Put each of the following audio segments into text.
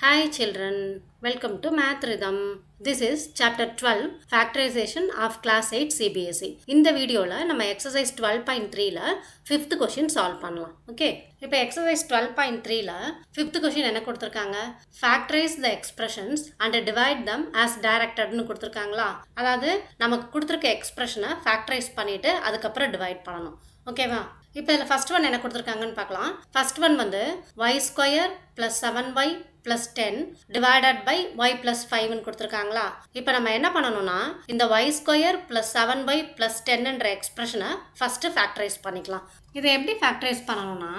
Hi children, welcome to Math Rhythm. This is chapter 12 Factorization of Class 8 CBSE. இந்த வீடியோல நம்ம exercise 12.3ல 5th question solve பண்ணலாம். Okay. இப்போ exercise 12.3ல 5th question என்ன கொடுத்திருக்காங்க? Factorize the expressions and divide them as directedனு கொடுத்திருக்காங்களா? அதாவது நமக்கு கொடுத்திருக்க expressionனை factorize பண்ணிட்டு அதுக்கப்புறம் divide பண்ணணும். ஓகேவா? இப்போ இதில் ஃபர்ஸ்ட் ஒன் என்ன கொடுத்துருக்காங்கன்னு பார்க்கலாம். ஃபர்ஸ்ட் ஒன் வந்து y square plus 7y plus 10 divided by y plus 5ன்னு கொடுத்துருக்காங்களா. இப்போ நம்ம என்ன பண்ணணும்னா இந்த y square plus 7y plus 10ன்ற எக்ஸ்பிரஷனை ஃபஸ்ட்டு ஃபேக்டரைஸ் பண்ணிக்கலாம். இதை எப்படி ஃபேக்டரைஸ் பண்ணணும்னா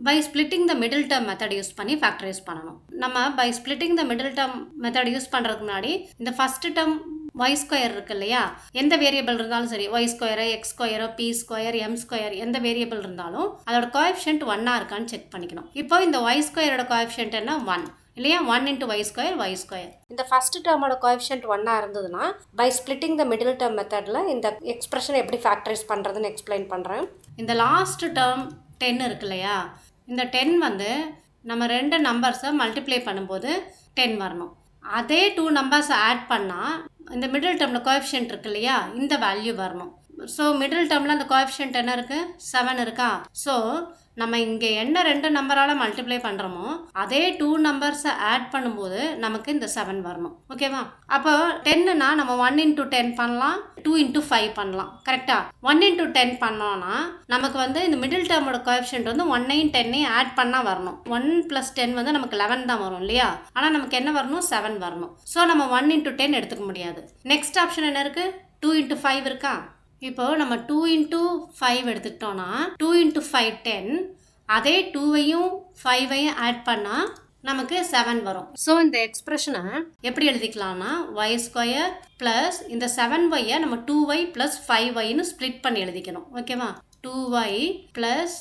by splitting the middle term method use பண்ணி ஃபேக்டரைஸ் பண்ணணும். நம்ம by splitting the middle term method use பண்ணுறதுக்கு முன்னாடி இந்த ஃபர்ஸ்ட் டேர்ம் y ஸ்கொயர் இருக்கு இல்லையா, எந்த வேரியபிள் இருந்தாலும் சரி, y ஸ்கொயரோ எக்ஸ் ஸ்கொயரோ பி ஸ்கொயர் எம் ஸ்கொயர் எந்த வேரியபிள் இருந்தாலும் அதோட கோஎஃபிஷியன்ட் 1 இருக்கான்னு செக் பண்ணிக்கணும். இப்போ இந்த y ஸ்கொயரோட கோஎஃபிஷியன்ட் என்ன 1 இல்லையா, 1 into y ஸ்கொயர். இந்த ஃபர்ஸ்ட் டேர்மோட கோஎஃபிஷியன்ட் 1 இருந்ததுன்னா by splitting the middle term மெத்தடில் இந்த எக்ஸ்பிரஷன் எப்படி ஃபேக்டரைஸ் பண்ணுறதுன்னு எக்ஸ்பிளைன் பண்ணுறேன். இந்த லாஸ்ட் டேர்ம் 10 இருக்கு இல்லையா, இந்த 10 வந்து நம்ம ரெண்டு நம்பர்ஸை மல்டிப்ளை பண்ணும்போது 10 வரணும். அதே 2 நம்பர்ஸை ஆட் பண்ணால் இந்த மிடில் டேர்மில் கோஎஃபிஷியன்ட் இருக்கு இல்லையா, இந்த வேல்யூ வரணும். ஸோ மிடில் டேர்மில் அந்த கோஎஃபிஷியன்ட் என்ன இருக்குது, 7 இருக்கா. ஸோ நம்ம இங்கே என்ன ரெண்டு நம்பரால் மல்டிப்ளை பண்ணுறோமோ அதே 2 நம்பர்ஸை ஆட் பண்ணும்போது நமக்கு இந்த 7 வரணும். ஓகேவா? அப்போ 10னா நம்ம 1 into 10 பண்ணலாம், 2 into 5 பண்ணலாம். கரெக்டாக 1 into 10 பண்ணோன்னா நமக்கு வந்து இந்த மிடில் டேர்மோட கோஎஃபிஷியன்ட் வந்து 1ஐயும் 10ஐயும் ஆட் பண்ணால் வரணும். 1 + 10 வந்து நமக்கு 11 தான் வரும் இல்லையா, ஆனால் நமக்கு என்ன வரணும், 7 வரணும். ஸோ நம்ம 1 into 10 எடுத்துக்க முடியாது. நெக்ஸ்ட் ஆப்ஷன் என்ன இருக்குது, 2 into 5 இருக்கா. இப்போ நம்ம 2 into 5 எடுத்துக்கிட்டோன்னா 2 into 5 10, அதே 2ஐயும் 5ஐயும் ஆட் பண்ணால் நமக்கு 7 வரும். ஸோ இந்த எக்ஸ்பிரஷனை எப்படி எழுதிக்கலாம்னா y ஸ்கொயர் ப்ளஸ் இந்த 7yயை நம்ம 2y ப்ளஸ் 5yன்னு ஸ்ப்ளிட் பண்ணி எழுதிக்கணும். ஓகேவா? 2y plus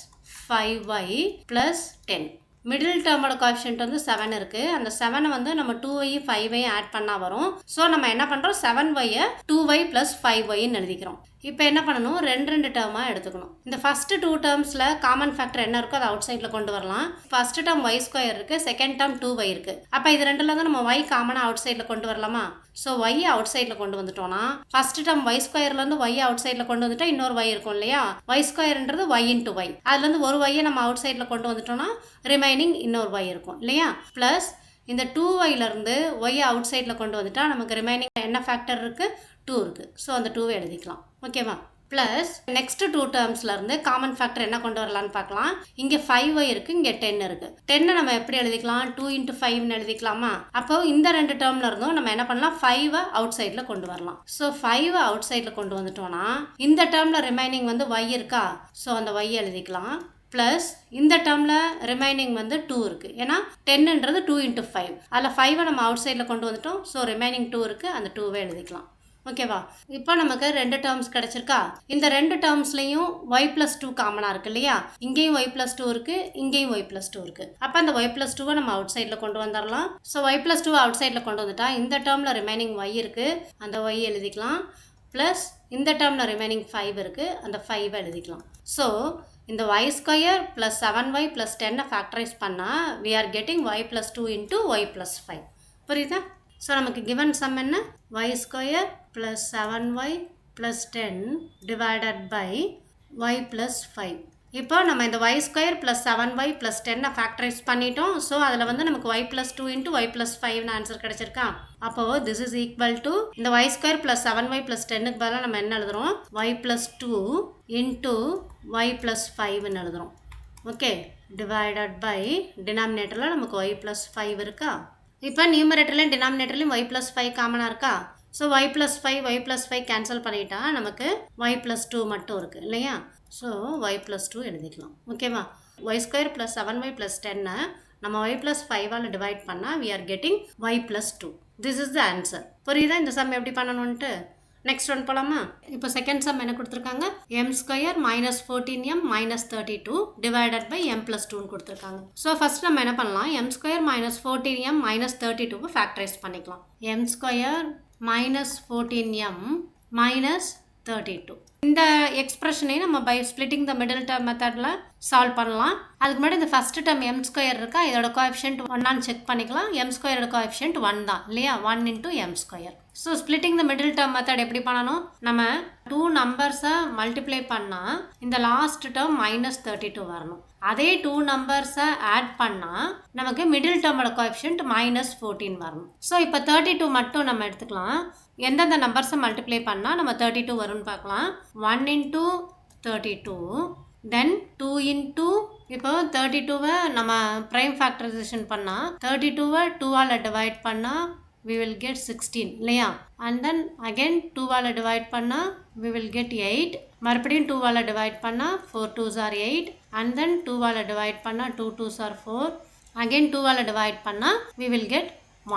5y plus 10. மிடில் டேர்மோட கோஎஃபிஷியன்ட் வந்து 7 இருக்குது. அந்த 7 வந்து நம்ம 2ஐயும் 5ஐயும் ஆட் பண்ணால் வரும். ஸோ நம்ம என்ன பண்ணுறோம், 7yயை 2y ப்ளஸ் 5yன்னு எழுதிக்கிறோம். இப்போ என்ன பண்ணணும், ரெண்டு டேர்மாக எடுத்துக்கணும். இந்த ஃபர்ஸ்ட் 2 டேர்ம்ஸில் காமன் ஃபேக்டர் என்ன இருக்கோ அதை அவுட் சைடில் கொண்டு வரலாம். ஃபர்ஸ்ட் டேர்ம் y ஸ்கொயர் இருக்குது, செகண்ட் டேர்ம் 2y இருக்குது. அப்போ இது ரெண்டில் தான் நம்ம y காமனாக அவுட் சைடில் கொண்டு வரலாமா. ஸோ y அவுட் சைடில் கொண்டு வந்துட்டோம்னா first term y ஸ்கொயர்லேருந்து y out சைடில் கொண்டு வந்துட்டா இன்னொரு y இருக்கும் இல்லையா, y ஸ்கொயர்ன்றது y into y. அதுலேருந்து ஒரு y நம்ம அவுட் சைடில் கொண்டு வந்துட்டோம்னா ரிமைனிங் இன்னொரு y இருக்கும் இல்லையா. ப்ளஸ் இந்த 2yலேருந்து y அவுட் சைடில் கொண்டு வந்துட்டா நமக்கு ரிமைனிங் என்ன ஃபேக்டர் இருக்குது, 2 இருக்குது. ஸோ அந்த 2வை எழுதிக்கலாம். ஓகேவா? ப்ளஸ் நெக்ஸ்ட் 2 டேர்ம்ஸ்லேருந்து காமன் ஃபேக்டர் என்ன கொண்டு வரலான்னு பார்க்கலாம். இங்கே 5y இருக்குது, இங்கே 10 இருக்குது. 10 நம்ம எப்படி எழுதிக்கலாம், 2 into 5ன்னு எழுதிக்கலாமா. அப்போ இந்த ரெண்டு டேர்மில் இருந்தும் நம்ம என்ன பண்ணலாம், 5ஐ அவுட் சைடில் கொண்டு வரலாம். ஸோ 5ஐ அவுட் சைடில் கொண்டு வந்துட்டோம்னா இந்த டேர்மில் ரிமைனிங் வந்து y இருக்கா. ஸோ அந்த y எழுதிக்கலாம். ப்ளஸ் இந்த டேர்மில் ரிமைனிங் வந்து 2 இருக்குது. ஏன்னா 10ன்றது 2 into 5. அதில் 5ஐ நம்ம அவுட் சைடில் கொண்டு வந்துட்டோம். ஸோ ரிமைனிங் 2 இருக்குது, அந்த 2வை எழுதிக்கலாம். ஓகேவா? இப்போ நமக்கு ரெண்டு டேர்ம்ஸ் கிடைச்சிருக்கா. இந்த ரெண்டு டேர்ம்ஸ்லையும் y + 2 காமனாக இருக்கு இல்லையா, இங்கேயும் y + 2 இருக்குது, இங்கேயும் y + 2 இருக்குது. அப்போ அந்த y + 2வை நம்ம அவுட் சைடில் கொண்டு வந்துடலாம். ஸோ y + 2 அவுட் சைடில் கொண்டு வந்துட்டா இந்த டேர்மில் ரிமைனிங் y இருக்குது, அந்த y எழுதிக்கலாம். ப்ளஸ் இந்த டேர்மில் ரிமைனிங் 5 இருக்குது, அந்த 5வை எழுதிக்கலாம். ஸோ இந்த y square plus 7y plus 10 factorise பண்ணால் we are getting y + 2 into y + 5. புரியுதா? ஸோ நமக்கு கிவன் சம் என்ன, y square plus 7y plus 10 divided by y plus 5. இப்போ நம்ம இந்த y square plus 7y plus 10 factorise பண்ணிட்டோம். So அதில் வந்து நமக்கு y + 2 into y + 5ன்னு ஆன்சர் கிடைச்சிருக்கா. அப்போது திஸ் இஸ் ஈக்குவல் டு இந்த y square plus 7y plus 10க்கு பதிலாக நம்ம என்ன எழுதுகிறோம், y + 2 into y + 5ன்னு எழுதுகிறோம். ஓகே, டிவைடட் பை டினாமினேட்டரில் நமக்கு y + 5 இருக்கா. இப்போ நியூமரேட்டர்லையும் டினாமினேட்டர்லையும் y + 5 காமனாக இருக்கா. ஸோ y + 5 கேன்சல் பண்ணிட்டா நமக்கு y + 2 மட்டும் இருக்குது இல்லையா. ஸோ y + 2 எழுதிக்கலாம். ஓகேவா? y square plus 7y plus 10 நம்ம y + 5ஆல் டிவைட் பண்ணால் we are getting y + 2. This is the answer. புரியுதா இந்த சம் எப்படி பண்ணணுன்ட்டு? நெக்ஸ்ட் ஒன் போகலாமா. இப்போ செகண்ட் சம் என்ன கொடுத்துருக்காங்க, m square minus 14m minus 32 divided by m + 2ன்னு கொடுத்துருக்காங்க. ஸோ ஃபர்ஸ்ட் நம்ம என்ன பண்ணலாம், m square minus 14m minus 32வை ஃபேக்டரைஸ் பண்ணிக்கலாம். m square minus 14m minus 32. இந்த எக்ஸ்பிரஷனையும் நம்ம by splitting the middle term மெத்தடில் சால்வ் பண்ணலாம். அதுக்கு முன்னாடி இந்த ஃபஸ்ட்டு டேர்ம் எம் ஸ்கொயர் இருக்கா, இதோட கோஎஃபிஷியன்ட் ஒன்னான்னு செக் பண்ணிக்கலாம். எம் ஸ்கொயரோட கோஎஃபிஷியன்ட் 1 தான் இல்லையா, 1 × m square. So splitting the middle term method எப்படி பண்ணணும், நம்ம 2 நம்பர்ஸை மல்டிப்ளை பண்ணால் இந்த லாஸ்ட் டேர்ம் -32 வரணும். அதே 2 நம்பர்ஸை ஆட் பண்ணால் நமக்கு மிடில் டேர்மோட கோஎஃபிஷியன்ட் -14 வரணும். ஸோ இப்போ 32 மட்டும் நம்ம எடுத்துக்கலாம். எந்தெந்த நம்பர்ஸை மல்டிப்ளை பண்ணால் நம்ம 32 வரும்னு பார்க்கலாம். 1 × 32, தென் 2 × இப்போ 32வை நம்ம ப்ரைம் ஃபேக்டரைசேஷன் பண்ணால் 32வை 2ஆல் டிவைட் பண்ணால் we will get 16 இல்லையா, and then again 2ஆல் டிவைட் பண்ணால் we will get 8, மறுபடியும் 2ஆல் டிவைட் பண்ணால் 4 2s are 8, and then 2ஆல் divide பண்ணால் 2 2s are 4, again 2ஆல் டிவைட் பண்ணால் we will get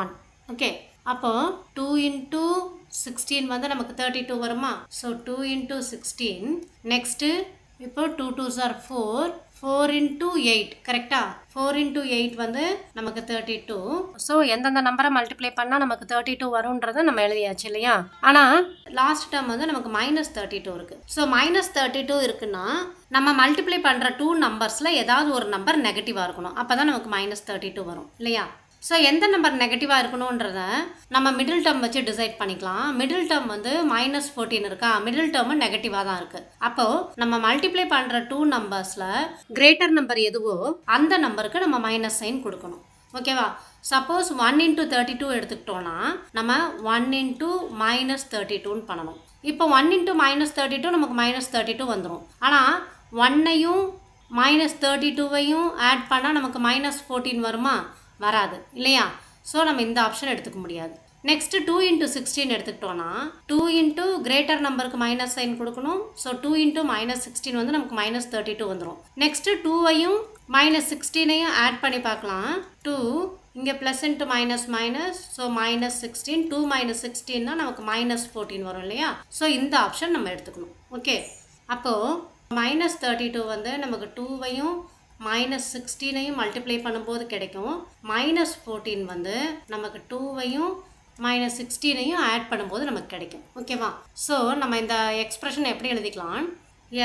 1. ஓகே, அப்போ 2 × 16 வந்து நமக்கு 32 வருமா. ஸோ 2 × 16, நெக்ஸ்ட்டு இப்போ 2 2s are 4, 4 × 8 கரெக்டா, 4 × 8 வந்து நமக்கு 32. ஸோ எந்தெந்த நம்பரை மல்டிப்ளை பண்ணால் நமக்கு 32 வரும்ன்றதை நம்ம எழுதியாச்சு இல்லையா. ஆனால் லாஸ்ட் டேர்ம் வந்து நமக்கு -32 இருக்குது. ஸோ -32 இருக்குன்னா நம்ம மல்டிப்ளை பண்ணுற 2 நம்பர்ஸில் ஏதாவது ஒரு நம்பர் நெகட்டிவாக இருக்கணும், அப்போ தான் நமக்கு -32 வரும் இல்லையா. ஸோ எந்த நம்பர் நெகட்டிவாக இருக்கணுன்றத நம்ம மிடில் டேர்ம் வச்சு டிசைட் பண்ணிக்கலாம். மிடில் டேர்ம் வந்து -14 இருக்கா, மிடில் டேர்மு நெகட்டிவாக தான் இருக்குது. அப்போது நம்ம மல்டிப்ளை பண்ணுற 2 நம்பர்ஸில் கிரேட்டர் நம்பர் எதுவோ அந்த நம்பருக்கு நம்ம மைனஸ் சைன் கொடுக்கணும். ஓகேவா. சப்போஸ் 1 × 32 எடுத்துக்கிட்டோன்னா நம்ம 1 × -32ன்னு பண்ணணும். இப்போ 1 × -32 நமக்கு -32 வந்துடும். ஆனால் 1ஐயும் -32வையும் ஆட் பண்ணால் நமக்கு -14 வருமா, வராது இல்லையா. ஸோ நம்ம இந்த ஆப்ஷன் எடுத்துக்க முடியாது. நெக்ஸ்ட்டு 2 × 16 எடுத்துக்கிட்டோன்னா 2 × கிரேட்டர் நம்பருக்கு மைனஸ் சைன் கொடுக்கணும். ஸோ 2 × -16 வந்து நமக்கு -32 வந்துடும். நெக்ஸ்ட்டு 2ஐயும் -16ஐயும் ஆட் பண்ணி பார்க்கலாம். 2 இங்கே ப்ளஸ் இன்ட்டு மைனஸ், ஸோ -16, 2 - 16 நமக்கு -14 வரும் இல்லையா. ஸோ இந்த ஆப்ஷன் நம்ம எடுத்துக்கணும். ஓகே, அப்போது -32 வந்து நமக்கு 2வையும் -16ஐயும் மல்டிப்ளை பண்ணும்போது கிடைக்கும். -14 வந்து நமக்கு 2வையும் -16ஐயும் ஆட் பண்ணும்போது நமக்கு கிடைக்கும். ஓகேவா. ஸோ நம்ம இந்த எக்ஸ்பிரஷன் எப்படி எழுதிக்கலாம்,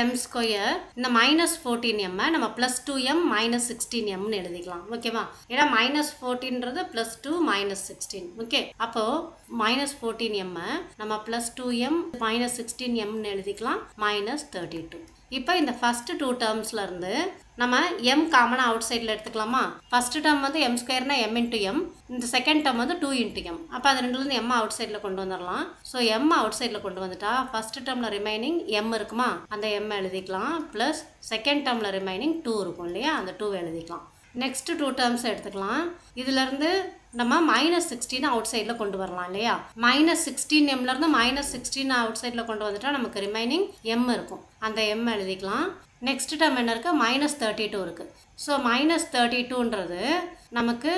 m ஸ்கொயர் இந்த -14m நம்ம +2m -16mன்னு எழுதிக்கலாம். ஓகேவா. ஏன்னா -14ன்றது +2 -16. ஓகே, அப்போது -14m நம்ம +2m -16mன்னு எழுதிக்கலாம் -32. இப்போ இந்த ஃபஸ்ட்டு 2 டேர்ம்ஸ்லேருந்து நம்ம m காமனாக அவுட் சைடில் எடுத்துக்கலாமா. ஃபஸ்ட்டு டேர்ம் வந்து m ஸ்கொயர்னா m × m, இந்த செகண்ட் டேர்ம் வந்து 2 × m. அப்போ அது ரெண்டுலேருந்து m அவுட் சைடில் கொண்டு வந்துடலாம். ஸோ m அவுட் சைடில் கொண்டு வந்துட்டா ஃபஸ்ட்டு டேர்மில் ரிமைனிங் m இருக்குமா, அந்த m எழுதிக்கலாம். ப்ளஸ் செகண்ட் டேர்மில் ரிமைனிங் 2 இருக்கும் இல்லையா, அந்த 2 எழுதிக்கலாம். நெக்ஸ்ட்டு 2 டேர்ம்ஸ் எடுத்துக்கலாம். இதிலேருந்து நம்ம -16 அவுட் சைடில் கொண்டு வரலாம் இல்லையா. -16mலேருந்து -16 அவுட் சைடில் கொண்டு வந்துட்டா நமக்கு ரிமைனிங் m இருக்கும், அந்த m எழுதிக்கலாம். நெக்ஸ்ட் டேர்ம் என்ன இருக்குது, -32 இருக்குது. ஸோ -32ன்றது நமக்கு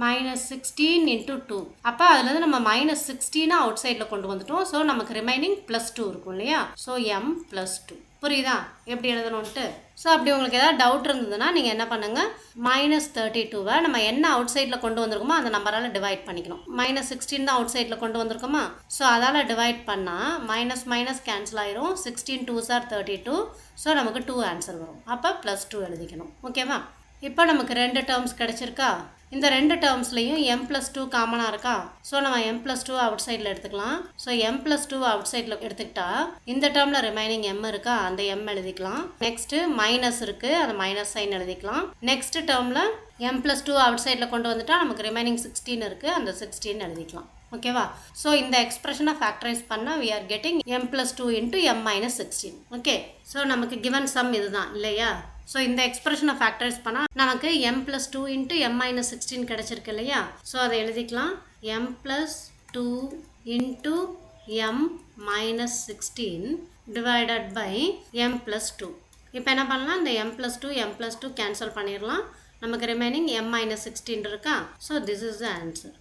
-16 × 2. அப்போ அதுலேருந்து நம்ம -16 அவுட் சைடில் கொண்டு வந்துட்டோம். ஸோ நமக்கு ரிமைனிங் +2 இருக்கும் இல்லையா. So m +2. புரியுதா எப்படி எழுதணுன்ட்டு. ஸோ அப்படி உங்களுக்கு ஏதாவது டவுட் இருந்ததுன்னா நீங்கள் என்ன பண்ணுங்கள், -32வை நம்ம என்ன அவுட் சைடில் கொண்டு வந்திருக்கோமோ அந்த நம்பரால் டிவைட் பண்ணிக்கணும். -16 தான் அவுட் சைடில் கொண்டு வந்திருக்கோமா, ஸோ அதால் டிவைட் பண்ணால் மைனஸ் கேன்சல் ஆயிரும். 16 2s are 32. ஸோ நமக்கு 2 ஆன்சர் வரும். அப்போ +2 எழுதிக்கணும். ஓகேவா. இப்போ நமக்கு 2 டேர்ம்ஸ் கிடச்சிருக்கா. இந்த 2 டேர்ம்ஸ்லையும் m +2 காமனாக இருக்கா. ஸோ நம்ம m +2 அவுட் சைடில் எடுத்துக்கலாம். ஸோ m +2 அவுட் சைடில் எடுத்துக்கிட்டா இந்த டேர்மில் ரிமைனிங் m இருக்கா, அந்த m எழுதிக்கலாம். நெக்ஸ்ட்டு மைனஸ் இருக்குது, அந்த மைனஸ் சைன் எழுதிக்கலாம். நெக்ஸ்ட் டேர்மில் m +2 அவுட் சைடில் கொண்டு வந்துட்டா நமக்கு ரிமைனிங் 16 இருக்குது, அந்த 16 எழுதிக்கலாம். ஓகேவா. ஸோ இந்த எக்ஸ்பிரஷனை ஃபேக்டரைஸ் பண்ணால் we are getting m +2 × m - 16. Okay, so நமக்கு கிவன் சம் இதுதான் இல்லையா. ஸோ இந்த எக்ஸ்பிரஷனை ஃபேக்டரைஸ் பண்ணால் நமக்கு m +2 × m - 16 கிடச்சிருக்கு இல்லையா. ஸோ அதை எழுதிக்கலாம். m +2 × m - 16 divided by m +2. இப்போ என்ன பண்ணலாம், இந்த m +2 கேன்சல் பண்ணிடலாம். நமக்கு ரிமைனிங் m - 16 இருக்கா. So this is the answer,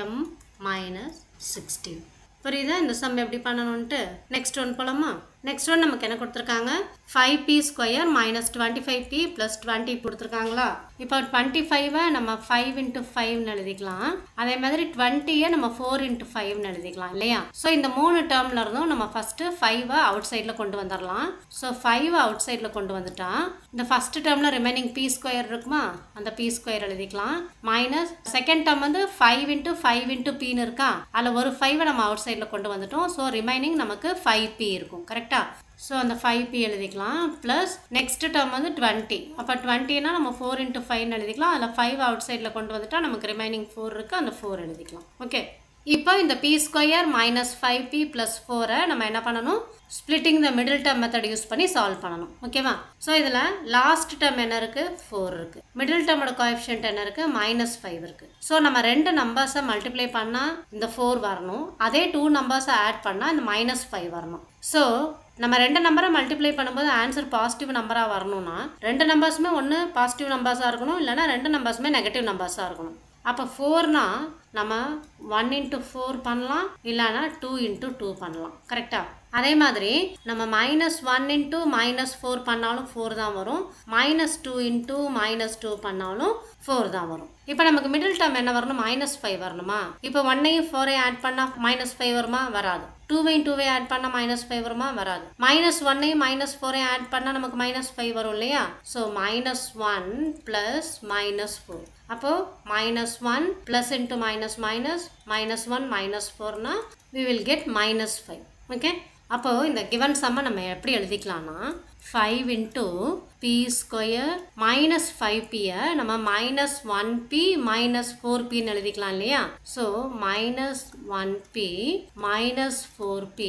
m - 16. புரியுதா இந்த சம் எப்படி பண்ணணுன்ட்டு. நெக்ஸ்ட் ஒன் போலாமா. நெக்ஸ்ட் ஒன் நமக்கு என்ன கொடுத்துருக்காங்க 5p square minus 25p plus 20 கொடுத்துருக்காங்களா. இப்போ 25 நம்ம 5 இன்ட்டு 5 எழுதிக்கலாம். அதே மாதிரி 20 நம்ம 4 இன்ட்டு 5 எழுதிக்கலாம் இல்லையா. ஸோ இந்த 3 டேர்ம்ல இருந்தும் நம்ம ஃபர்ஸ்ட் 5 அவுட் சைடில் கொண்டு வந்துடலாம். ஸோ 5 அவுட் சைடில் கொண்டு வந்துட்டா இந்த ஃபர்ஸ்ட் டேர்ம்ல ரிமைனிங் p ஸ்கொயர் இருக்குமா, அந்த p ஸ்கொயர் எழுதிக்கலாம். மைனஸ் செகண்ட் டேர்ம் வந்து 5 இன்ட்டு 5 இன்ட்டு pன்னு இருக்கா, அதில் ஒரு 5 நம்ம அவுட் சைடில் கொண்டு வந்துட்டோம். ஸோ ரிமைனிங் நமக்கு 5p இருக்கும். கரெக்டா. ஸோ அந்த 5p எழுதிக்கலாம். ப்ளஸ் நெக்ஸ்ட் டேர்ம் வந்து 20. அப்போ 20னா நம்ம 4 இன்ட்டு 5 எழுதிக்கலாம். அதில் 5 அவுட் சைடில் கொண்டு வந்துட்டா நமக்கு ரிமைனிங் 4 இருக்குது, அந்த 4 எழுதிக்கலாம். ஓகே. இப்போ இந்த p square minus 5p plus 4 நம்ம என்ன பண்ணணும், splitting the middle term method use பண்ணி சால்வ் பண்ணணும். ஓகேவா. ஸோ இதில் லாஸ்ட் டேர்ம் என்ன இருக்குது, 4 இருக்குது. மிடில் டேர்மோட கோஎஃபிஷியன்ட் என்ன இருக்குது, -5 இருக்குது. ஸோ நம்ம 2 நம்பர்ஸை மல்டிப்ளை பண்ணால் இந்த 4 வரணும். அதே 2 நம்பர்ஸை ஆட் பண்ணால் இந்த -5 வரணும். ஸோ நம்ம 2 நம்பரை மல்டிப்ளை பண்ணும்போது ஆன்சர் பாசிட்டிவ் நம்பராக வரணும்னா 2 நம்பர்ஸுமே ஒன்று பாசிட்டிவ் நம்பர்ஸாக இருக்கணும், இல்லைனா 2 நம்பர்ஸுமே நெகட்டிவ் நம்பர்ஸாக இருக்கணும். அப்போ 4னா நம்ம 1 இன்ட்டு 4 பண்ணலாம், இல்லைனா 2 இன்ட்டு 2 பண்ணலாம். கரெக்டாக. அதே மாதிரி நம்ம -1 இன்ட்டு -4 பண்ணாலும் 4 தான் வரும், -2 இன்ட்டு -2 பண்ணாலும் 4 தான் வரும். இப்போ நமக்கு மிடில் டேர்ம் என்ன வரணும், -5 வரணுமா. இப்போ 1ஐயும் 4ஐயும் ஆட் பண்ணால் -5 வருமா, வராது. 2ஐயும் 2ஐயும் ஆட் பண்ணால் -5 வருமா, வராது. -1ஐயும் -4ஐயும் ஆட் பண்ணால் நமக்கு -5 வரும் இல்லையா. So -1 plus -4. அப்போது -1 plus into minus minus -1 -4னா we will get -5. Okay. அப்போது இந்த கிவன் சம்மை நம்ம எப்படி எழுதிக்கலாம்னா 5 இன்ட்டு p ஸ்கொயர் மைனஸ் 5pயை நம்ம -1p -4pன்னு எழுதிக்கலாம் இல்லையா. So -1p -4p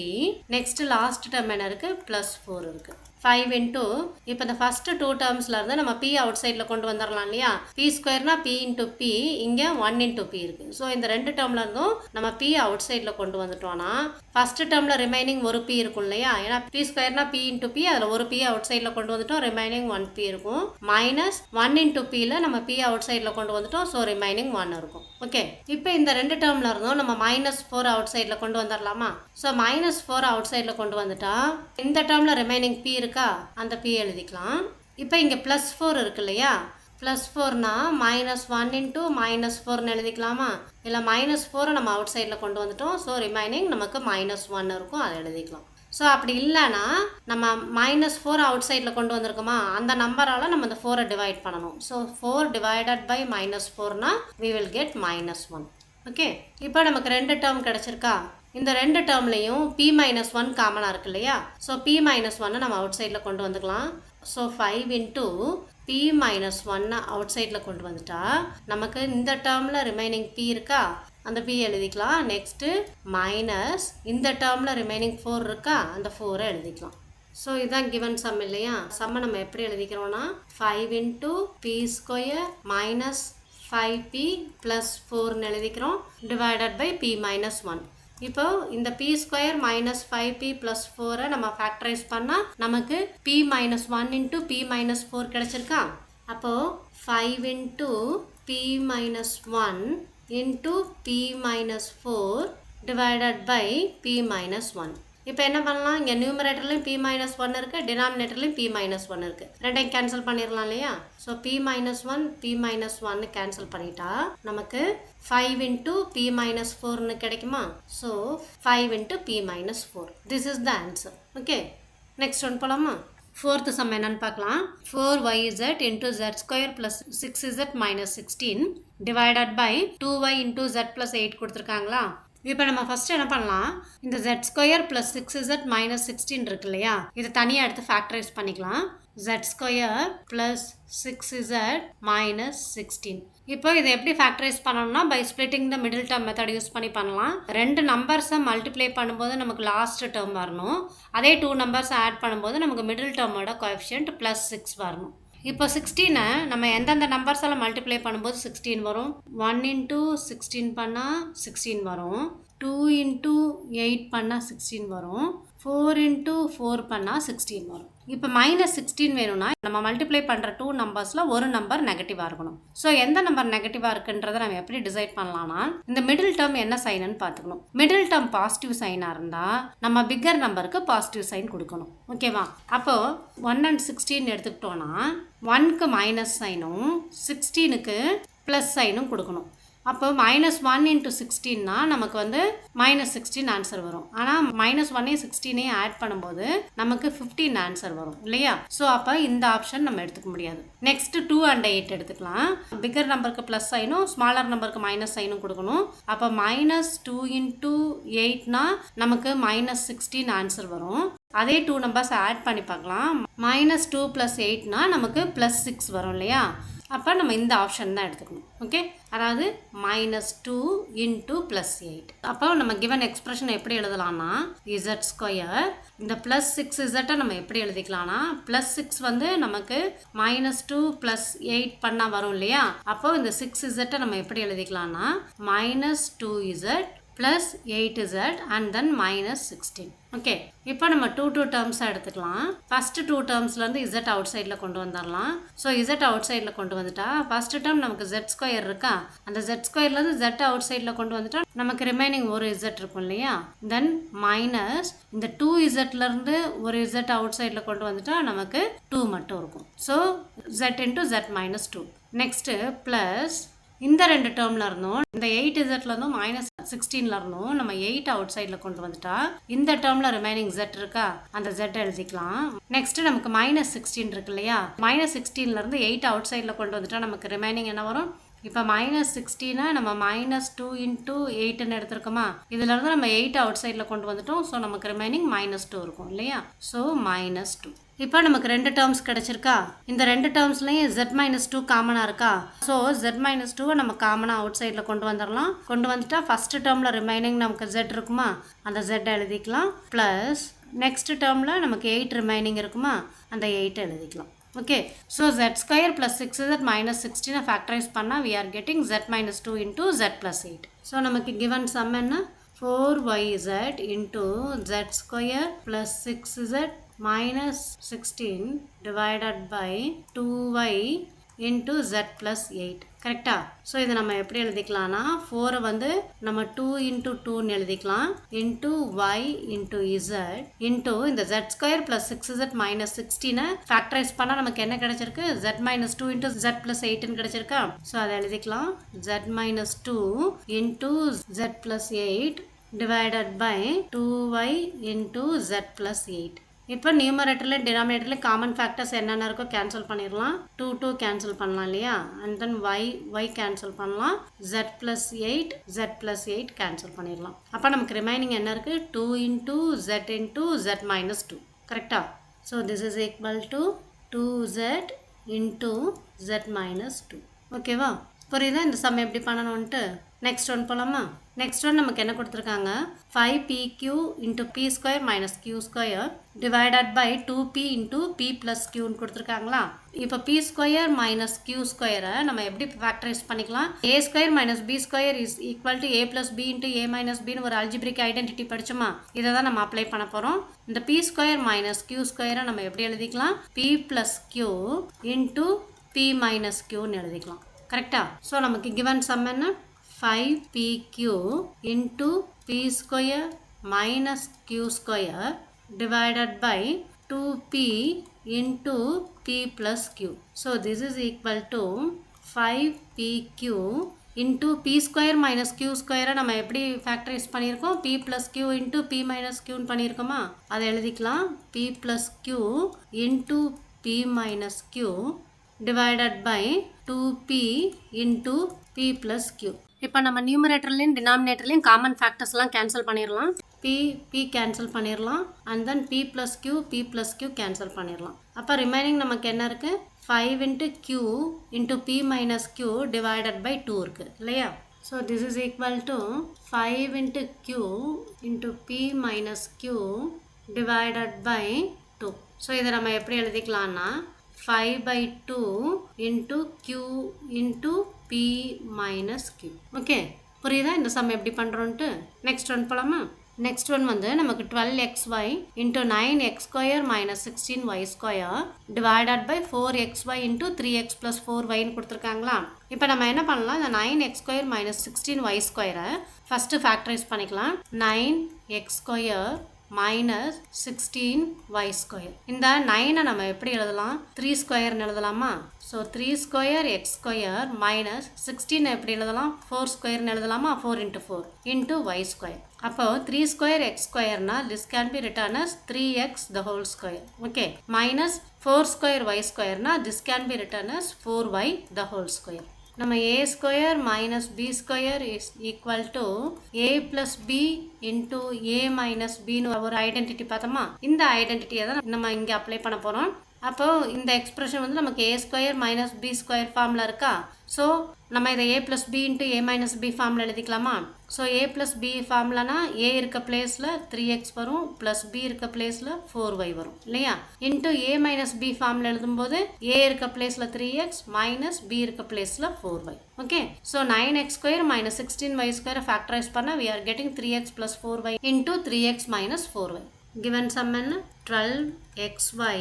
next last term என்ன இருக்குது, +4 இருக்குது. 5 இன்ட்டு இப்போ இந்த ஃபர்ஸ்ட் 2 டேர்ம்ஸில் இருந்து நம்ம p அவுட் சைடில் கொண்டு வந்துடலாம் இல்லையா. p ஸ்கொயர்னா p இன்ட்டு p, இங்கே 1 இன்ட்டு p இருக்குது. ஸோ இந்த 2 டேர்மில் இருந்தும் நம்ம p அவுட் சைடில் கொண்டு வந்துட்டோம்னா ஃபர்ஸ்ட் டேர்மில் ரிமைனிங் ஒரு p இருக்கும் இல்லையா. ஏன்னா p ஸ்கொயர்னா p இன்ட்டு p, அதில் ஒரு p அவுட் சைடில் கொண்டு வந்துட்டோம், ரிமைனிங் 1p இருக்கும். -1 இன்ட்டு pயில் நம்ம p அவுட் சைடில் கொண்டு வந்துட்டோம், ஸோ ரிமைனிங் 1 இருக்கும். ஓகே. இப்போ இந்த 2 டேர்மில் இருந்தும் நம்ம -4 அவுட் சைடில் கொண்டு வந்துடலாமா. ஸோ -4 அவுட் சைடில் கொண்டு வந்துட்டா இந்த டேர்மில் ரிமைனிங் p இருக்கா, அந்த p எழுதிக்கலாம். இப்போ இங்கே +4 இருக்கு இல்லையா. +4னா -1 இன்ட்டு -4ன்னு எழுதிக்கலாமா, இல்லை -4 நம்ம அவுட் சைடில் கொண்டு வந்துட்டோம், ஸோ ரிமைனிங் நமக்கு -1 இருக்கும், அதை எழுதிக்கலாம். ஸோ அப்படி இல்லைன்னா நம்ம -4 அவுட் சைடில் கொண்டு வந்திருக்கோமா, அந்த நம்பரால் நம்ம இந்த 4 டிவைட் பண்ணணும். ஸோ 4 டிவைடட் பை -4னா we will get -1. ஓகே. இப்போ நமக்கு 2 டேர்ம் கிடச்சிருக்கா. இந்த 2 டேர்ம்லையும் p-1 காமனாக இருக்கு இல்லையா. ஸோ p-1 நம்ம அவுட் சைடில் கொண்டு வந்துக்கலாம். ஸோ 5 இன்ட்டு p-1 அவுட் சைடில் கொண்டு வந்துட்டா நமக்கு இந்த டேர்மில் ரிமைனிங் p இருக்கா, அந்த p எழுதிக்கலாம். நெக்ஸ்ட்டு மைனஸ் இந்த டேர்மில் ரிமைனிங் 4 இருக்கா, அந்த 4 எழுதிக்கலாம். ஸோ இதுதான் கிவன் சம் இல்லையா. சம்மை நம்ம எப்படி எழுதிக்கிறோன்னா 5 into p square minus 5p plus 4ன்னு எழுதிக்கிறோம், டிவைடட் பை p-1. இப்போ இந்த p square minus 5p plus 4 நம்ம ஃபேக்டரைஸ் பண்ணால் நமக்கு p-1 இன்ட்டு p-4 கிடச்சிருக்கா. அப்போது 5 into p-1 into p-4 divided by p-1. இப்போ என்ன பண்ணலாம், இங்கே நியூமரேட்டர்லையும் p-1 இருக்குது, டினாமினேட்டர்லையும் p-1 இருக்குது. ரெண்டையும் கேன்சல் பண்ணிடலாம் இல்லையா. ஸோ p-1 p-1 கேன்சல் பண்ணிட்டா நமக்கு 5 இன்ட்டு p-4ன்னு கிடைக்குமா. So 5 into p-4. This is the answer. Okay. Next one போகலாமா. ஃபோர்த்து சம் என்னன்னு பார்க்கலாம். 4yz into z square plus 6z minus 16 divided by 2y into z plus 8 கொடுத்துருக்காங்களா. இப்போ நம்ம ஃபஸ்ட்டு என்ன பண்ணலாம், இந்த z square plus 6z minus 16 இருக்கு இல்லையா, இதை தனியாக எடுத்து ஃபேக்டரைஸ் பண்ணிக்கலாம். z square plus 6z minus 16. இப்போ இதை எப்படி ஃபேக்டரைஸ் பண்ணணும்னா by splitting the middle term method use பண்ணி பண்ணலாம். 2 நம்பர்ஸை மல்டிப்ளை பண்ணும்போது நமக்கு லாஸ்ட் டேர்ம் வரணும், அதே 2 நம்பர்ஸை ஆட் பண்ணும்போது நமக்கு மிடில் டேர்மோட கோஎஃபிஷியன்ட் +6 வரணும். இப்போ 16 நம்ம எந்தெந்த நம்பர்ஸால் மல்டிப்ளை பண்ணும்போது 16 வரும். 1 இன்ட்டு 16 பண்ணால் 16 வரும், 2 இன்ட்டு 8 பண்ணால் 16 வரும், 4 into 4 பண்ணால் 16 வரும். இப்போ -16 வேணும்னா நம்ம மல்டிப்ளை பண்ணுற 2 நம்பர்ஸில் ஒரு நம்பர் நெகட்டிவாக இருக்கணும். ஸோ எந்த நம்பர் நெகட்டிவாக இருக்குன்றதை நம்ம எப்படி டிசைட் பண்ணலாம்னா இந்த மிடில் டேர்ம் என்ன சைனுன்னு பார்த்துக்கணும். மிடில் டேர்ம் பாசிட்டிவ் சைனாக இருந்தால் நம்ம பிக்கர் நம்பருக்கு பாசிட்டிவ் சைன் கொடுக்கணும். ஓகேவா? அப்போது 1 and 16 எடுத்துக்கிட்டோன்னா 1க்கு மைனஸ் சைனும் 16க்கு ப்ளஸ் சைனும் கொடுக்கணும். அப்போ -1 into 16னா நமக்கு வந்து -16 ஆன்சர் வரும். ஆனால் -1 16 ஆட் பண்ணும்போது நமக்கு 15 ஆன்சர் வரும் இல்லையா? ஸோ அப்போ இந்த ஆப்ஷன் நம்ம எடுத்துக்க முடியாது. நெக்ஸ்ட் 2 and 8 எடுத்துக்கலாம். பிக்கர் நம்பருக்கு ப்ளஸ் சைனும் ஸ்மாலர் நம்பருக்கு மைனஸ் சைனும் கொடுக்கணும். அப்போ -2 into 8னா நமக்கு -16 ஆன்சர் வரும். அதே 2 நம்பர்ஸ் ஆட் பண்ணி பார்க்கலாம். -2 + 8னா நமக்கு +6 வரும் இல்லையா? அப்போ நம்ம இந்த ஆப்ஷன் தான் எடுத்துக்கணும். ஓகே, அதாவது -2 into +8. அப்போ நம்ம கிவன் எக்ஸ்பிரஷன் எப்படி எழுதலாம்னா z². இந்த +6z நம்ம எப்படி எழுதிக்கலாம்னா +6 வந்து நமக்கு -2 + 8 பண்ணால் வரும் இல்லையா? அப்போ இந்த 6z நம்ம எப்படி எழுதிக்கலாம்னா -2z plus 8z and then -16. Okay, இப்போ நம்ம 2 டேர்ம்ஸ் எடுத்துக்கலாம். ஃபர்ஸ்ட் 2 டேர்ம்ஸ்லேருந்து z அவுட் சைடில் கொண்டு வந்துடலாம். ஸோ z அவுட் சைடில் கொண்டு வந்துட்டா ஃபர்ஸ்ட் டேர்ம் நமக்கு z² இருக்கா? அந்த z²லேருந்து z அவுட் சைடில் கொண்டு வந்துட்டா நமக்கு ரிமைனிங் ஒரு z இருக்கும் இல்லையா? தென் மைனஸ் இந்த 2zலேருந்து ஒரு z அவுட் சைடில் கொண்டு வந்துட்டா நமக்கு 2 மட்டும் இருக்கும். So z into z minus 2. Next plus இந்த ரெண்டு டேர்ம்ல இருந்தும் இந்த 8z இருந்தும் -16ல இருந்தும் நம்ம 8 அவுட் சைடில் கொண்டு வந்துட்டா இந்த டேர்ம்ல ரிமைனிங் z இருக்கா? அந்த z எழுதிக்கலாம். நெக்ஸ்ட் நமக்கு -16 இருக்கு இல்லையா? -16ல இருந்து 8 அவுட் சைடில் கொண்டு வந்துட்டா நமக்கு ரிமைனிங் என்ன வரும்? இப்போ -16 நம்ம -2 into 8ன்னு எடுத்துருக்கோமா? இதுல இருந்து நம்ம 8 அவுட் சைடில் கொண்டு வந்துட்டோம். ஸோ நமக்கு ரிமைனிங் -2 இருக்கும் இல்லையா? ஸோ -2. இப்போ நமக்கு ரெண்டு டேர்ம்ஸ் கிடைச்சிருக்கா? இந்த ரெண்டு டேர்ம்ஸ்லையும் z-2 காமனாக இருக்கா? ஸோ z-2 நம்ம காமனாக அவுட் சைடில் கொண்டு வந்துடலாம். கொண்டு வந்துட்டா ஃபர்ஸ்ட் டேர்மில் ரிமைனிங் நமக்கு z இருக்குமா? அந்த z எழுதிக்கலாம். ப்ளஸ் நெக்ஸ்ட் டேர்மில் நமக்கு 8 ரிமைனிங் இருக்குமா? அந்த 8 எழுதிக்கலாம். Okay, so z² + 6z -16 factorise பண்ணால் we are getting z-2 into z + 8. So நமக்கு given sum என்ன? 4yz into z² + 6z -16 divided by 2y into z + 8. கரெக்டா? ஸோ இதை நம்ம எப்படி எழுதிக்கலாம்னா 4 வந்து நம்ம 2 into 2ன்னு எழுதிக்கலாம். into y into z into இந்த z² + 6z -16 ஃபேக்டரைஸ் பண்ணால் நமக்கு என்ன கிடைச்சிருக்கு? z-2 into z + 8ன்னு கிடைச்சிருக்கா? ஸோ அதை எழுதிக்கலாம். z-2 into z + 8 divided by 2y into z + 8. இப்போ நியூமரேட்டர்லையும் டினாமினேட்டர்லையும் காமன் ஃபேக்டர்ஸ் என்னென்ன இருக்கோ கேன்சல் பண்ணிடலாம். 2 கேன்சல் பண்ணலாம் இல்லையா? அண்ட் தென் y கேன்சல் பண்ணலாம். z + 8 z + 8 கேன்சல் பண்ணிடலாம். அப்போ நமக்கு ரிமைனிங் என்ன இருக்குது? 2 into z into z - 2. கரெக்டா? So this is equal to 2z into z - 2. ஓகேவா? புரியுதா இந்த சம் எப்படி பண்ணணும்ன்ட்டு? நெக்ஸ்ட் ஒன் போகலாமா? நெக்ஸ்ட் ஒன் நமக்கு என்ன கொடுத்துருக்காங்க? 5pq into p² - q² divided by 2p into p + qன்னு கொடுத்துருக்காங்களா? இப்போ p² - q² நம்ம எப்படி ஃபேக்டரைஸ் பண்ணிக்கலாம்? a² - b² is equal to a + b into a - bன்னு ஒரு அல்ஜிப்ரிக் ஐடென்டிட்டி படிச்சோமா? இதை தான் நம்ம அப்ளை பண்ண போகிறோம். இந்த p² - q² நம்ம எப்படி எழுதிக்கலாம்? p + q into p - qன்னு எழுதிக்கலாம். கரெக்டா? ஸோ நமக்கு given sum என்ன? 5pq into p² - q² divided by 2p into p + q. So this is equal to 5pq into p² - q² நம்ம எப்படி ஃபேக்டரைஸ் பண்ணியிருக்கோம்? p + q into p - qன்னு பண்ணியிருக்கோமா? அதை எழுதிக்கலாம். p + q into p - q divided by 2p into p + q. இப்போ நம்ம நியூமரேட்டர்லையும் டினாமினேட்டர்லையும் common ஃபேக்டர்ஸ்லாம் cancel பண்ணிடலாம். p cancel பண்ணிடலாம். And then p + q cancel பண்ணிடலாம். அப்போ ரிமைனிங் நமக்கு என்ன இருக்குது? 5 into q into p - q divided by 2 இருக்குது இல்லையா? So this is equal to 5 into q into p - q divided by 2. So இதை நம்ம எப்படி எழுதிக்கலாம்னா 5/2 into q into p - q. Okay, புரியுதா இந்த சம் எப்படி பண்ணுறோன்ட்டு? நெக்ஸ்ட் ஒன் போகலாமா? நெக்ஸ்ட் ஒன் வந்து நமக்கு 12xy into 9x square minus 16y square divided by 4xy into 3x plus 4yன்னு கொடுத்துருக்காங்களா. இப்போ நம்ம என்ன பண்ணலாம், இந்த 9x ஸ்கொயர் மைனஸ் 16y ஸ்கொயரை ஃபஸ்ட்டு ஃபேக்டரைஸ் பண்ணிக்கலாம். 9x square minus 16y square. இந்த 9 நம்ம எப்படி எழுதலாம், 3 ஸ்கொயர்னு எழுதலாமா. So 3 square x square minus 16 எப்படி எழுதலாம், 4 ஸ்கொயர்னு எழுதலாமா. 4 இன்ட்டு 4 இன்ட்டு ஒய் ஸ்கொயர். அப்போ 3 ஸ்கொயர் எக்ஸ் ஸ்கொயர்னா this can be written as 3x the whole square. Okay, minus 4 square y ஸ்கொயர்னா this can be written as 4y the whole square. நம்ம a square minus b square is equal to a plus b into a minus பின்னு ஒரு identity பார்த்தோமா. இந்த ஐடென்டிட்டியை தான் நம்ம இங்கே apply பண்ண போகிறோம். அப்போ இந்த எக்ஸ்பிரஷன் வந்து நமக்கு a square minus b square ஃபார்மில் இருக்கா. ஸோ நம்ம இதை a plus b into a minus b ஃபார்மில் எழுதிக்கலாமா. ஸோ a ப்ளஸ் பி ஃபார்ம்லனா a இருக்க பிளேஸில் 3x வரும், ப்ளஸ் b இருக்க பிளேஸில் 4y வரும் இல்லையா. இன்ட்டு a மைனஸ் பி ஃபார்மில் எழுதும்போது a இருக்க பிளேஸில் 3x மைனஸ் b இருக்க பிளேஸில் 4y. Okay, so 9x square minus 16y ஸ்கொயரை ஃபேக்டரைஸ் பண்ணால் we are getting 3x plus 4y into 3x minus 4y. Given sum என்ன 12xy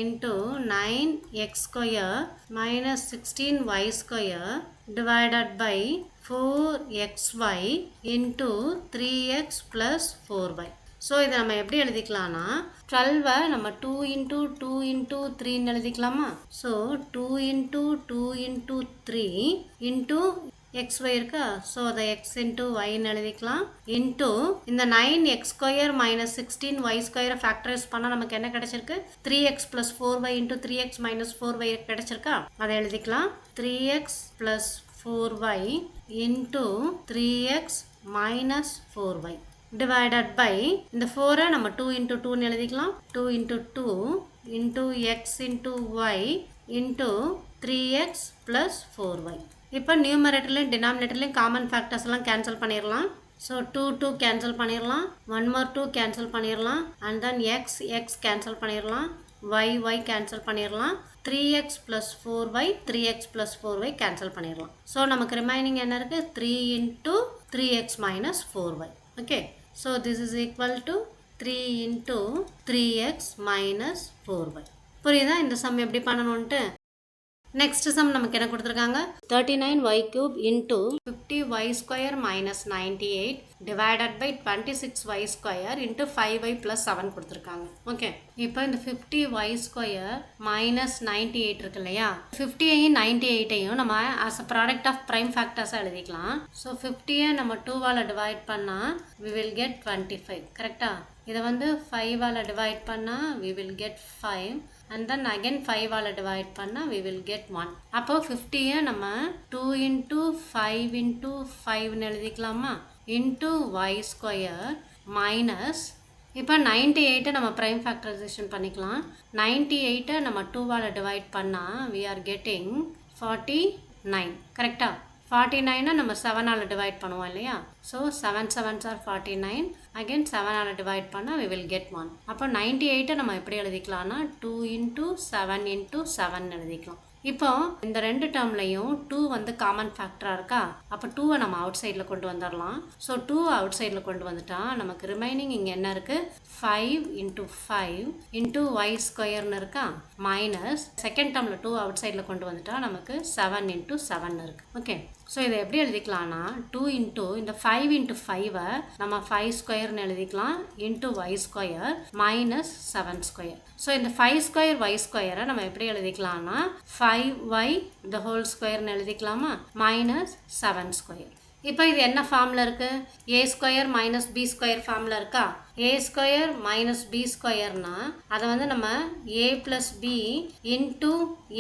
into 9x square minus 16y square divided by 4xy into 3x plus 4y. So இதை நம்ம எப்படி எழுதிக்கலாம்னா 12 நம்ம 2 into 2 into 3ன்னு எழுதிக்கலாமா. ஸோ 2 into 2 into 3 into xy இருக்கா. ஸோ அதை x into yன்னு எழுதிக்கலாம். இன்ட்டு இந்த 9x ஸ்கொயர் மைனஸ் 16y ஸ்கொயரை ஃபேக்டரைஸ் பண்ணால் நமக்கு என்ன கிடைச்சிருக்கு, 3x plus 4y into 3x minus 4y கிடைச்சிருக்கா. அதை எழுதிக்கலாம். 3x plus 4y into 3x minus 4y divided by இந்த 4 நம்ம 2 into 2ன்னு எழுதிக்கலாம். 2 into 2 into x into y into 3x plus 4y. இப்போ நியூமரேட்டர்லையும் டினாமினேட்டர்லையும் காமன் ஃபேக்டர்ஸ்லாம் கேன்சல் பண்ணிடலாம். ஸோ 2 கேன்சல் பண்ணிடலாம், 1 more 2 கேன்சல் பண்ணிடலாம், and then X cancel பண்ணிடலாம், y கேன்சல் பண்ணிடலாம், 3x plus 4y 3x plus 4y cancel பண்ணிடலாம். ஸோ நமக்கு ரிமைனிங் என்ன இருக்குது, 3 into 3x minus 4y. Okay, so this is equal to 3 into 3x minus 4y. புரியுதா இந்த sum எப்படி பண்ணணுன்ட்டு. நெக்ஸ்ட் சம் நமக்கு என்ன கொடுத்துருக்காங்க, 39y cube into 50y square minus 98 divided by 26y square into 5y plus 7 கொடுத்துருக்காங்க. Okay, இப்போ இந்த 50y square minus 98 இருக்கு இல்லையா, 50ஐயும் 98ஐயும் நம்ம as a product of prime factors எழுதிக்கலாம். ஸோ 50ஐ நம்ம 2வால் டிவைட் பண்ணால் we will get 25. கரெக்டா. இதை வந்து 5வால் டிவைட் பண்ணால் we will get 5 and then again 5ஆல் டிவைட் பண்ணால் we will get 1. அப்போ 50ஐ நம்ம 2 into 5 into 5ன்னு எழுதிக்கலாமா, into y square minus இப்போ 98 நம்ம ப்ரைம் ஃபேக்டரைசேஷன் பண்ணிக்கலாம். 98 நம்ம 2ஆல் டிவைட் பண்ணால் we are getting 49. கரெக்டா. 49 நம்ம 7ஆல் டிவைட் பண்ணுவோம் இல்லையா. So 7 7s are 49. அகெயின் 7ஆல் டிவைட் பண்ணால் we will get 1. அப்போ 98 நம்ம எப்படி எழுதிக்கலாம்னா 2 into 7 into 7 எழுதிக்கலாம். இப்போ இந்த ரெண்டு டேர்ம்லையும் 2 வந்து காமன் ஃபேக்டராக இருக்கா. அப்போ 2வை நம்ம அவுட் சைடில் கொண்டு வந்துடலாம். ஸோ 2 அவுட் சைடில் கொண்டு வந்துட்டா நமக்கு ரிமைனிங் இங்கே என்ன இருக்குது, 5 into 5 into y ஸ்கொயர்னு இருக்கா, மைனஸ் செகண்ட் டேர்மில் 2 அவுட் சைடில் கொண்டு வந்துட்டா நமக்கு 7 into 7 இருக்குது. ஓகே, ஸோ இதை எப்படி எழுதிக்கலாம்னா 2 into இந்த 5 into 5ஐ நம்ம 5 ஸ்கொயர்னு எழுதிக்கலாம் into y square minus 7 square. So இந்த 5 ஸ்கொயர் y ஸ்கொயரை நம்ம எப்படி எழுதிக்கலாம்னா 5y the whole ஸ்கொயர்னு எழுதிக்கலாமா, மைனஸ் 7 ஸ்கொயர். இப்போ இது என்ன ஃபார்மில் இருக்குது, ஏ ஸ்கொயர் மைனஸ் பி ஸ்கொயர் ஃபார்மில் இருக்கா. ஏ ஸ்கொயர் மைனஸ் பி ஸ்கொயர்னா அதை வந்து நம்ம ஏ plus B into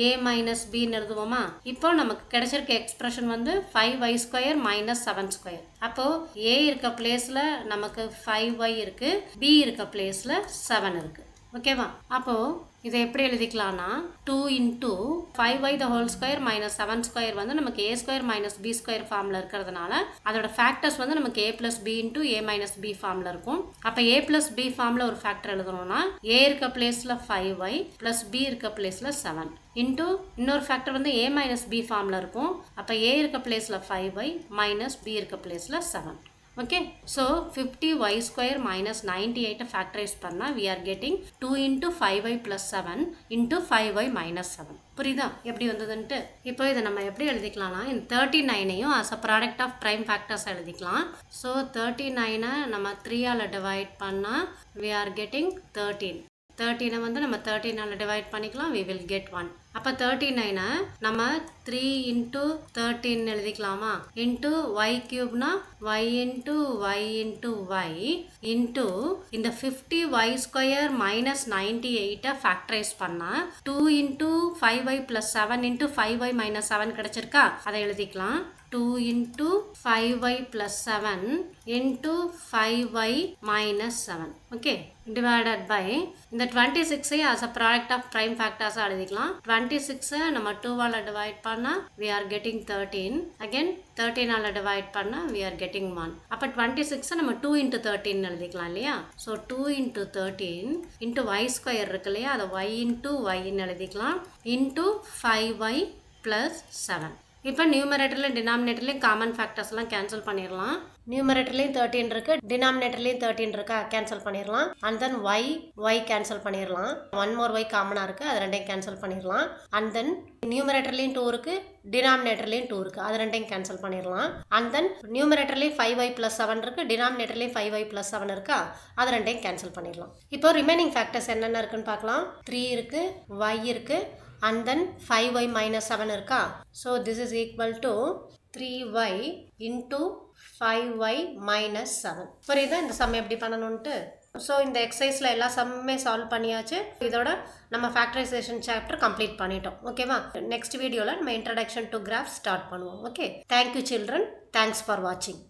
A minus பின்னு எழுதுவோமா. இப்போ நமக்கு கிடைச்சிருக்க எக்ஸ்பிரஷன் வந்து 5y ஸ்கொயர் மைனஸ் 7 ஸ்கொயர். அப்போது ஏ இருக்க பிளேஸில் நமக்கு 5y இருக்குது, பி இருக்க பிளேஸில் 7 இருக்குது. ஓகேவா. அப்போது இதை எப்படி எழுதிக்கலாம்னா 2 into 5y the whole square minus 7 square வந்து நமக்கு ஏ ஸ்கொயர் மைனஸ் பி ஸ்கொயர் ஃபார்மில் இருக்கிறதுனால அதோட ஃபேக்டர்ஸ் வந்து நமக்கு ஏ plus B into A minus b ஃபார்மில் இருக்கும். அப்போ ஏ ப்ளஸ் பி ஃபார்மில் ஒரு ஃபேக்டர் எழுதணும்னா ஏ இருக்க பிளேஸில் 5y ப்ளஸ் பி இருக்க பிளேஸில் 7 இன்டூ இன்னொரு ஃபேக்டர் வந்து ஏ மைனஸ் பி ஃபார்மில் இருக்கும். அப்போ ஏ இருக்க பிளேஸில் 5y மைனஸ் பி இருக்க பிளேஸில் 7. Okay so 50y square minus 98 factorise பண்ணால் we are getting 2 into 5y plus 7 into 5y minus 7. புரியுதா எப்படி வந்ததுன்ட்டு? இப்போ இதை நம்ம எப்படி எழுதிக்கலாம்னா இந்த 39ஐயும் as a product of prime factors எழுதிக்கலாம். ஸோ 39ஐ நம்ம 3ஆல் டிவைட் பண்ணால் we are getting 13. 13 வந்து நம்ம 13ஆல் டிவைட் பண்ணிக்கலாம், we will get 1. அப்போ 39 நம்ம 3 into 13 எழுதிக்கலாமா? இன்ட்டு y கியூப்னா y into y into y into இந்த 50y ஸ்கொயர் மைனஸ் 98 ஃபேக்டரைஸ் பண்ணால் 2 into 5y plus 7 into 5y minus 7 கிடைச்சிருக்கா? அதை எழுதிக்கலாம். 2 into 5y plus 7 into 5y minus 7. Okay, divided by இந்த 26 as a product of prime factors எழுதிக்கலாம். 26 நம்ம 2ஆல் divide பண்ணா we are getting 13. again 13ஆல் டிவைட் பண்ணா we are getting 1. அப்போ 26 நம்ம 2 into 13 எழுதிக்கலாம் இல்லையா? So 2 into 13 into y square இருக்கு இல்லையா, அதை y into y எழுதிக்கலாம் into 5y plus 7. இப்போ நியூமரேட்டர்லையும் டினாமினேட்டர்லையும் காமன் ஃபேக்டர்ஸ்லாம் கேன்சல் பண்ணிடலாம். நியூமரேட்டர்லையும் 13 இருக்குது, டினாமினேட்டர்லையும் 13 இருக்கா, கேன்சல் பண்ணிடலாம். அண்ட் தென் y கேன்சல் பண்ணிடலாம். 1 more y காமனாக இருக்குது, அது ரெண்டையும் கேன்சல் பண்ணிடலாம். அண்ட் தென் நியூமரேட்டர்லையும் 2 இருக்குது, டினாமினேட்டர்லையும் 2 இருக்குது, அது ரெண்டையும் கேன்சல் பண்ணிடலாம். அண்ட் தென் நியூமரேட்டர்லையும் 5y plus 7 இருக்குது, டினாமினேட்டர்லையும் 5y plus 7 இருக்கா, அது ரெண்டையும் கேன்சல் பண்ணிடலாம். இப்போ ரிமைனிங் ஃபேக்டர்ஸ் என்னென்ன இருக்குன்னு பார்க்கலாம். 3 இருக்குது, y இருக்குது, and then 5y minus 7 இருக்கா. So this is equal to 3y into 5y minus 7. புரியுதா இந்த சம் எப்படி பண்ணணும்ட்டு? ஸோ இந்த எக்ஸசைஸில் எல்லா சம்மே சால்வ் பண்ணியாச்சு. இதோட நம்ம ஃபேக்டரைசேஷன் சாப்டர் கம்ப்ளீட் பண்ணிட்டோம். ஓகேவா? நெக்ஸ்ட் வீடியோவில் நம்ம இன்ட்ரடக்ஷன் டு கிராஃப் ஸ்டார்ட் பண்ணுவோம். Okay, thank you children, thanks for வாட்சிங்.